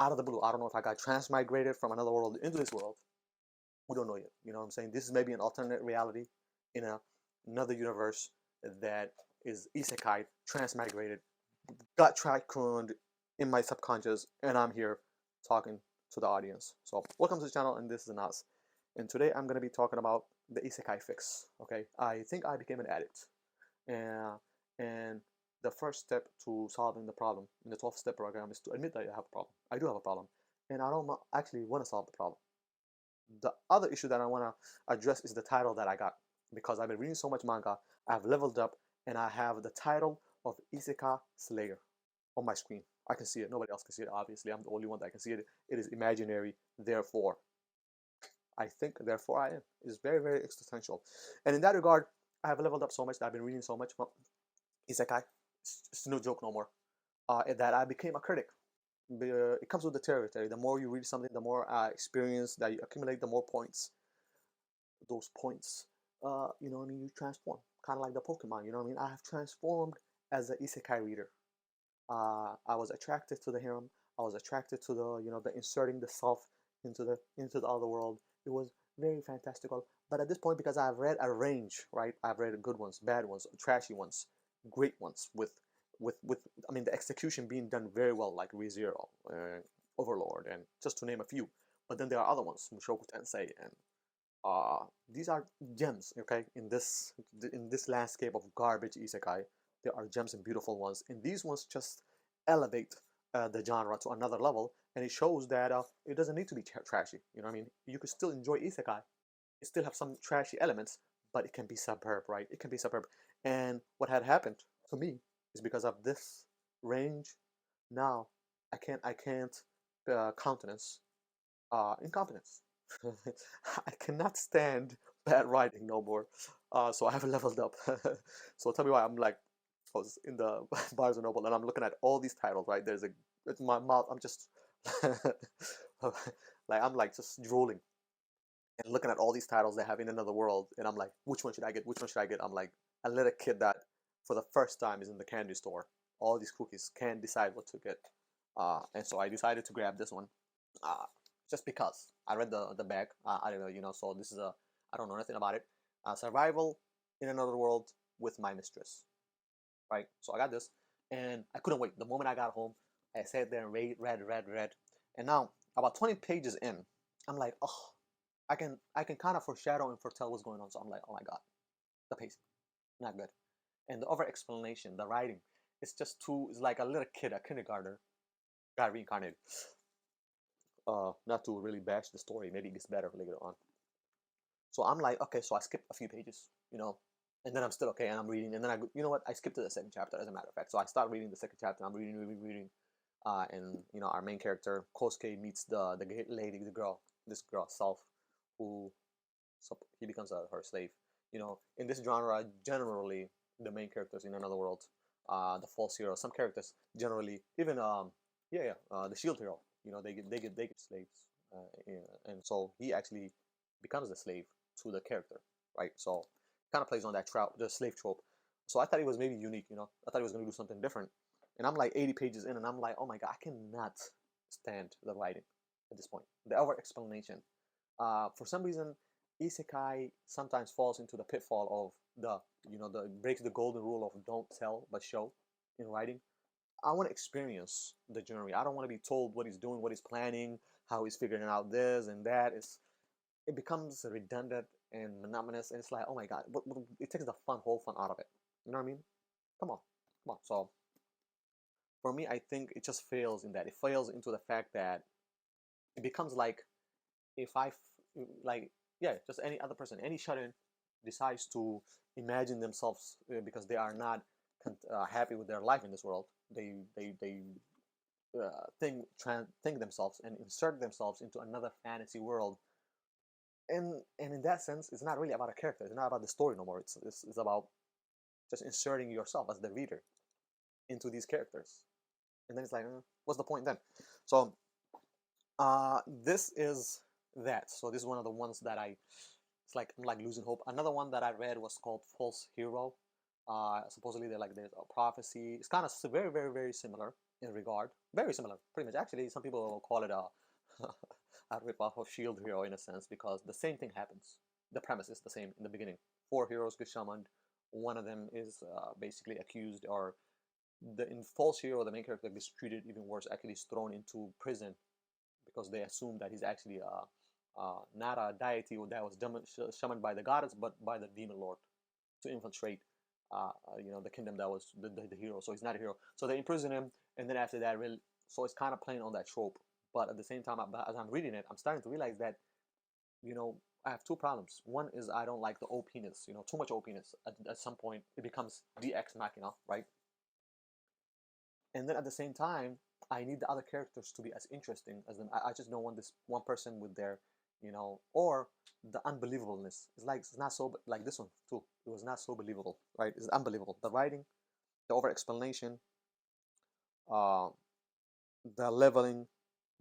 out of the blue. I don't know if I got transmigrated from another world into this world. We don't know yet. You know what I'm saying? This is maybe an alternate reality in another universe that is isekai, transmigrated, got truck-kuned in my subconscious, and I'm here talking to the audience. So welcome to the channel, and this is Naz. And today I'm going to be talking about the isekai fix. Okay, I think I became an addict, and the first step to solving the problem in the 12-step program is to admit that I have a problem. I do have a problem, and I don't actually want to solve the problem. The other issue that I want to address is the title that I got, because I've been reading so much manga. I've leveled up, and I have the title of Isekai Slayer on my screen. I can see it. Nobody else can see it. Obviously, I'm the only one that can see it. It is imaginary. Therefore, I think. Therefore, I am. It's very, very existential. And in that regard, I have leveled up so much that I've been reading so much Isekai. It's no joke no more. That I became a critic. It comes with the territory. The more you read something, the more experience that you accumulate, the more points. Those points, you know what I mean, you transform. Kind of like the Pokemon, you know what I mean? I have transformed as an isekai reader. I was attracted to the harem. I was attracted to the, you know, the inserting the self into the other world. It was very fantastical. But at this point, because I've read a range, right? I've read good ones, bad ones, trashy ones, great ones, with I mean the execution being done very well, like ReZero, Overlord, and just to name a few. But then there are other ones, Mushoku Tensei, and these are gems. Okay, in this landscape of garbage isekai, there are gems and beautiful ones, and these ones just elevate the genre to another level, and it shows that it doesn't need to be trashy. You know what I mean? You could still enjoy isekai. It still have some trashy elements, but it can be superb, right? It can be superb. And what had happened to me is because of this range. Now I can't countenance incompetence. I cannot stand bad writing no more. So I have leveled up. So tell me why I'm like, I was in the Barnes and Noble, and I'm looking at all these titles. Right, there's a, it's my mouth. I'm just like I'm like just drooling and looking at all these titles they have in another world, and I'm like, which one should I get? Which one should I get? I'm like a little kid that for the first time is in the candy store. All these cookies, can't decide what to get, and so I decided to grab this one, uh, just because I read the bag. I don't know, you know. So this is a, I don't know nothing about it. Survival in another world with my mistress, right? So I got this, and I couldn't wait. The moment I got home, I sat there and read, and now about 20 pages in, I'm like, oh, I can kind of foreshadow and foretell what's going on. So I'm like, oh my god, the pacing, not good, and the over explanation, the writing, it's just too. It's like a little kid, a kindergartner, got reincarnated. Not to really bash the story, maybe it gets better later on. So I'm like, okay, so I skipped a few pages, you know, and then I'm still okay, and I'm reading, and then you know what, I skipped to the second chapter, as a matter of fact. So I start reading the second chapter, I'm reading, and you know, our main character Kosuke meets the lady, the girl, this girl self, who, so he becomes her slave. You know, in this genre, generally the main characters in another world, the false hero, some characters generally, even the shield hero, you know, they get slaves, and so he actually becomes the slave to the character, right? So kind of plays on that the slave trope. So I thought it was maybe unique, you know. I thought he was going to do something different, and I'm like 80 pages in, and I'm like, oh my god, I cannot stand the writing at this point. The over explanation. For some reason, isekai sometimes falls into the pitfall of the, you know, the breaks the golden rule of don't tell but show in writing. I want to experience the journey. I don't want to be told what he's doing, what he's planning, how he's figuring out this and that. It becomes redundant and monotonous, and it's like, oh my god, it takes the whole fun out of it. You know what I mean? Come on, come on. So for me, I think it just fails in that. It fails into the fact that it becomes like, if like, yeah, just any other person, any shut-in decides to imagine themselves, because they are not happy with their life in this world. They think themselves and insert themselves into another fantasy world, and in that sense, it's not really about a character. It's not about the story no more. It's about just inserting yourself as the reader into these characters, and then it's like, what's the point then? So this is that. So this is one of the ones that it's like I'm like losing hope. Another one that I read was called False Hero. Supposedly there's a prophecy. It's kind of very, very, very similar. in regard. Very similar, pretty much. Actually, some people will call it a a ripoff of Shield Hero in a sense, because the same thing happens. The premise is the same in the beginning. 4 heroes get summoned. One of them is basically accused, or in False Hero, the main character gets treated even worse. Actually, is thrown into prison because they assume that he's actually not a deity that was summoned by the goddess, but by the demon lord to infiltrate, the kingdom that was the hero. So he's not a hero. So they imprison him, and then after that, really, so it's kind of playing on that trope. But at the same time, as I'm reading it, I'm starting to realize that, I have two problems. One is I don't like the OP-ness, too much OP-ness. At some point, it becomes DX Machina, right? And then at the same time, I need the other characters to be as interesting as them. I just don't want this one person with their, or the unbelievableness. It's not so, like this one too. It was not so believable, right? It's unbelievable. The writing, the over explanation, uh, the leveling,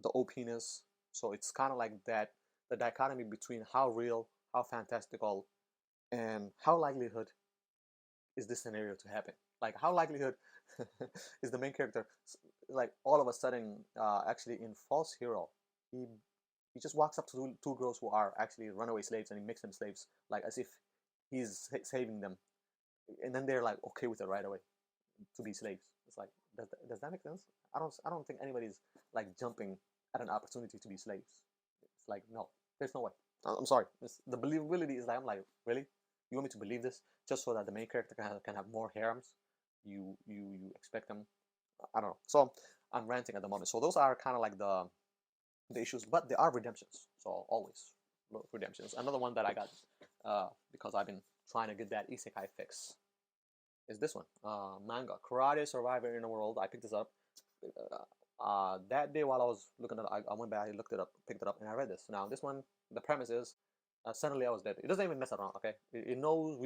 the OP-ness. So it's kind of like that, the dichotomy between how real, how fantastical, and how likelihood is this scenario to happen. Like, how likelihood is the main character, like, all of a sudden, actually in False Hero, he just walks up to two girls who are actually runaway slaves, and he makes them slaves, like as if he's saving them, and then they're like okay with it right away to be slaves. It's like, does that make sense? I don't think anybody's like jumping at an opportunity to be slaves. It's like, no, there's no way. I'm sorry. The believability is like, I'm like, really? You want me to believe this just so that the main character can have more harems? You expect them? I don't know. So I'm ranting at the moment. So those are kind of like the issues, but there are redemptions. So always redemptions. Another one that I got because I've been trying to get that isekai fix is this one. Manga, Karate Survivor in the World. I picked this up that day while I was looking at it. I went back, I looked it up, picked it up, and I read this. Now this one, the premise is suddenly I was dead. It doesn't even mess around. Okay, it knows.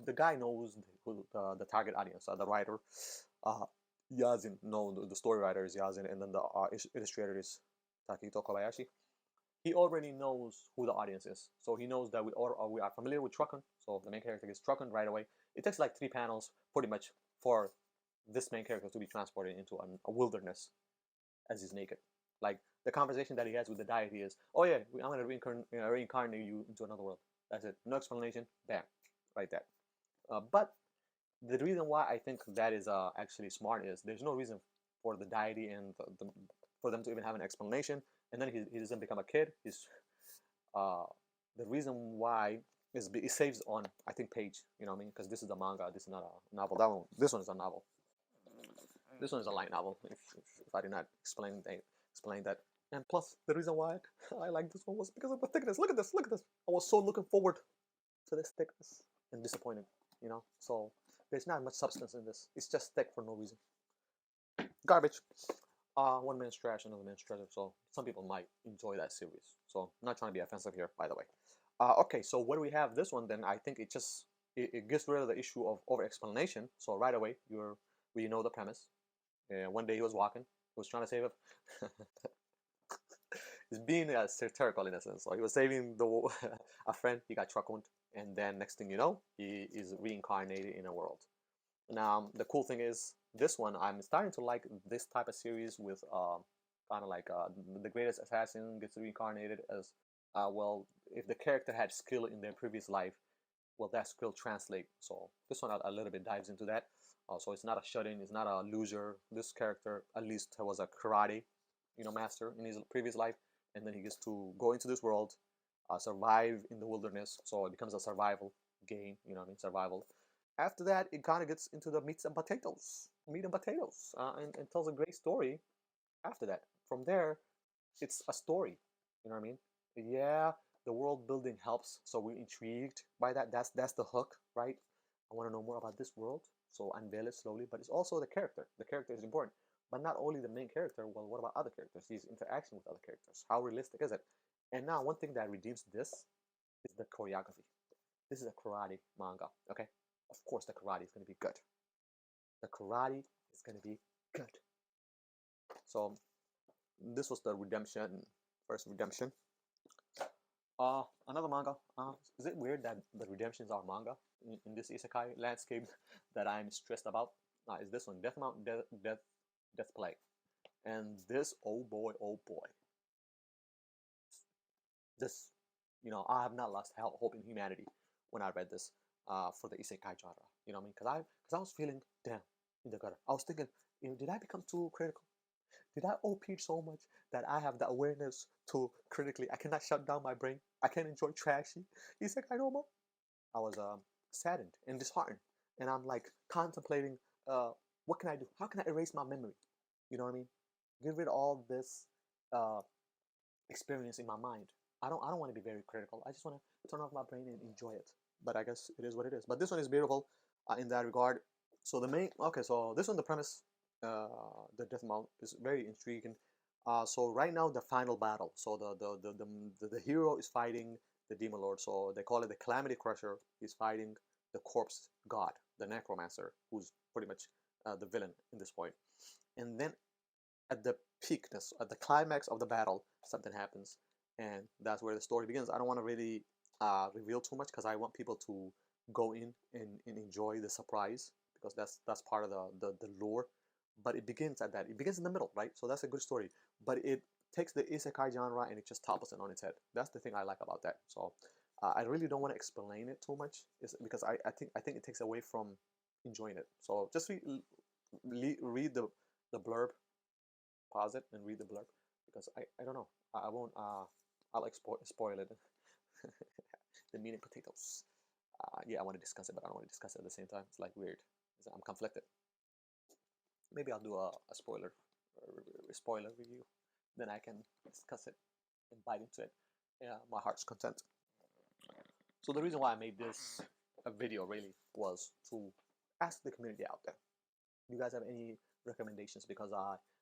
The guy knows who the target audience. The writer, Yazin. No, the story writer is Yazin, and then the illustrator is Takito Kobayashi. He already knows who the audience is, so he knows that we are familiar with truck-kuned. So the main character gets truck-kuned right away. It takes like 3 panels, pretty much, for this main character to be transported into a wilderness as he's naked. Like, the conversation that he has with the deity is, "Oh yeah, I'm gonna reincarnate you into another world." That's it. No explanation. Bam, right there. But the reason why I think that is actually smart is there's no reason for the deity and for them to even have an explanation, and then he doesn't become a kid. He's the reason why is it saves on, I think, page. You know what I mean? Because this is a manga. This is not a novel. This one is a novel. This one is a light novel. If I did not explain that. And plus, the reason why I like this one was because of the thickness. Look at this. Look at this. I was so looking forward to this thickness and disappointed. So there's not much substance in this. It's just thick for no reason. Garbage. One man's trash, another man's treasure. So some people might enjoy that series. So I'm not trying to be offensive here, by the way. Okay, so what do we have this one then? I think it gets rid of the issue of over explanation. So right away we know the premise. One day he was walking, he was trying to save he's being satirical in a sense. So he was saving a friend. He got truck-kuned, and then next thing you know, he is reincarnated in a world. Now the cool thing is, this one, I'm starting to like this type of series with kind of like the greatest assassin gets reincarnated as well. If the character had skill in their previous life, well, that skill translate. So this one a little bit dives into that. So it's not a shut-in, it's not a loser. This character at least was a karate, master in his previous life, and then he gets to go into this world, survive in the wilderness. So it becomes a survival game. Survival. After that, it kind of gets into the meat and potatoes, and tells a great story. After that, from there, it's a story. You know what I mean? Yeah, the world building helps, so we're intrigued by that. That's the hook, right? I want to know more about this world, so unveil it slowly. But it's also the character. The character is important, but not only the main character. Well, what about other characters? His interaction with other characters. How realistic is it? And now, one thing that redeems this is the choreography. This is a karate manga, okay? Of course, the karate is going to be good. The karate is going to be good. So this was the first redemption. Another manga. Is it weird that the redemptions are manga in this isekai landscape that I'm stressed about? Is this one Death Death Play. And this, oh boy, this, I have not lost hope in humanity when I read this for the isekai genre. You know what I mean? Because I was feeling damn in the gutter. I was thinking, did I become too critical? Did I OP so much that I have the awareness to critically? I cannot shut down my brain. I can't enjoy trashy isekai no more. I was saddened and disheartened, and I'm like contemplating, what can I do? How can I erase my memory? You know what I mean? Get rid of all this uh, experience in my mind. I don't want to be very critical. I just want to turn off my brain and enjoy it. But I guess it is what it is. But this one is beautiful in that regard. So so this one, the premise, the death mount is very intriguing. So right now the final battle. So the hero is fighting the demon lord. So they call it the Calamity Crusher. He's fighting the corpse god, the necromancer, who's pretty much the villain in this point. And then at the peakness, at the climax of the battle, something happens, and that's where the story begins. I don't want to really reveal too much because I want people to go in and enjoy the surprise, because that's part of the lore. But it begins at that. It begins in the middle, right? So that's a good story. But it takes the isekai genre and it just topples it on its head. That's the thing I like about that. So I really don't want to explain it too much, because I think it takes away from enjoying it. So just read the blurb, pause it and read the blurb, because I don't know. I won't. I'll like spoil it. The meat and potatoes. Yeah, I want to discuss it, but I don't want to discuss it at the same time. It's like weird. I'm conflicted. Maybe I'll do a spoiler review. Then I can discuss it and bite into it. Yeah, my heart's content. So the reason why I made this a video really was to ask the community out there. Do you guys have any recommendations? Because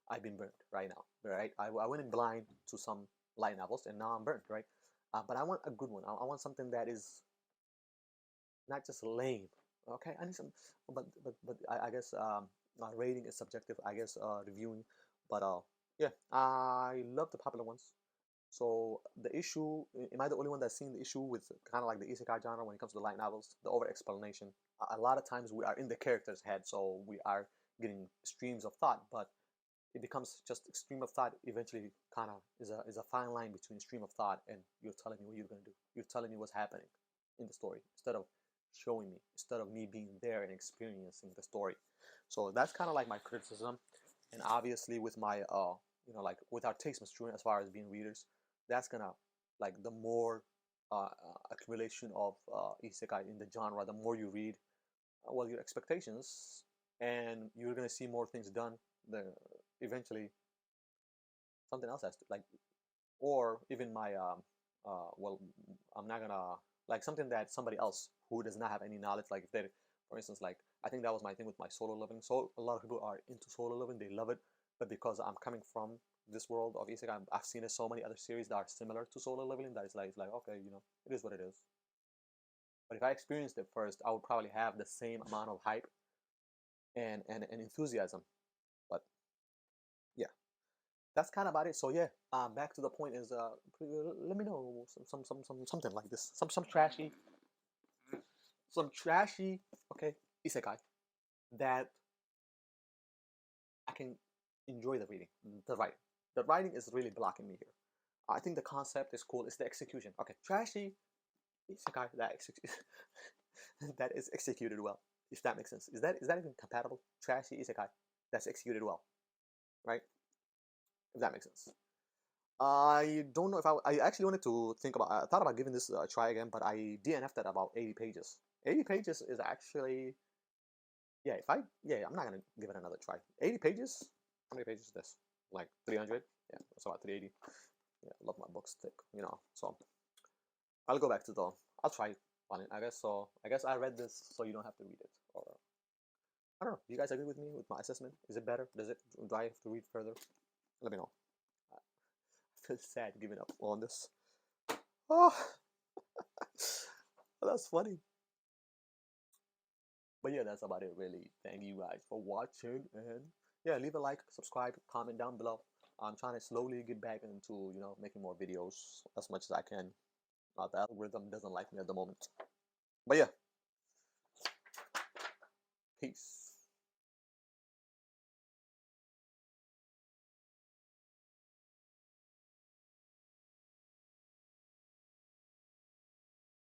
I've been burnt right now. Right, I went in blind to some light novels, and now I'm burnt. Right, but I want a good one. I want something that is not just lame. Okay, I need some. But I guess rating is subjective. I guess reviewing. But yeah, I love the popular ones. So the issue, am I the only one that's seen the issue with kind of like the isekai genre when it comes to the light novels? The over explanation. A lot of times we are in the character's head, so we are getting streams of thought, but it becomes just stream of thought. Eventually, kind of is a fine line between stream of thought and you're telling me what you're gonna do. You're telling me what's happening in the story instead of showing me, instead of me being there and experiencing the story. So that's kind of like my criticism. And obviously, with my like with our taste maturing as far as being readers, that's gonna, like, the more accumulation of isekai in the genre, the more you read, well, your expectations, and you're gonna see more things done. Eventually something else has to, like, or even my well, I'm not gonna, like, something that somebody else who does not have any knowledge, like if they, for instance, like, I think that was my thing with my solo living. So a lot of people are into solo living, they love it, but because I'm coming from this world of isekai, I've seen so many other series that are similar to solo leveling that it's like okay, it is what it is. But if I experienced it first, I would probably have the same amount of hype and enthusiasm. But yeah, that's kind of about it. So yeah, back to the point is, let me know something like this, some trashy, okay, isekai that I can enjoy the reading, the writing. The writing is really blocking me here. I think the concept is cool. It's the execution. Okay, trashy isekai that that is executed well. If that makes sense, is that even compatible? Trashy isekai that's executed well, right? If that makes sense. I don't know if I actually wanted to think about. I thought about giving this a try again, but I DNF'd at about 80 pages. 80 pages is actually, yeah. I'm not gonna give it another try. 80 pages. How many pages is this? Like 300? Yeah, it's about 380. Yeah, I love my books thick, So I'll go back to the. I'll try on it. I guess so. I guess I read this so you don't have to read it. Or I don't know. Do you guys agree with me with my assessment? Is it better? Do I have to read further? Let me know. I feel sad giving up on this. Oh, that's funny. But yeah, that's about it, really. Thank you guys for watching, and yeah, leave a like, subscribe, comment down below. I'm trying to slowly get back into making more videos as much as I can. The algorithm doesn't like me at the moment. But yeah, peace.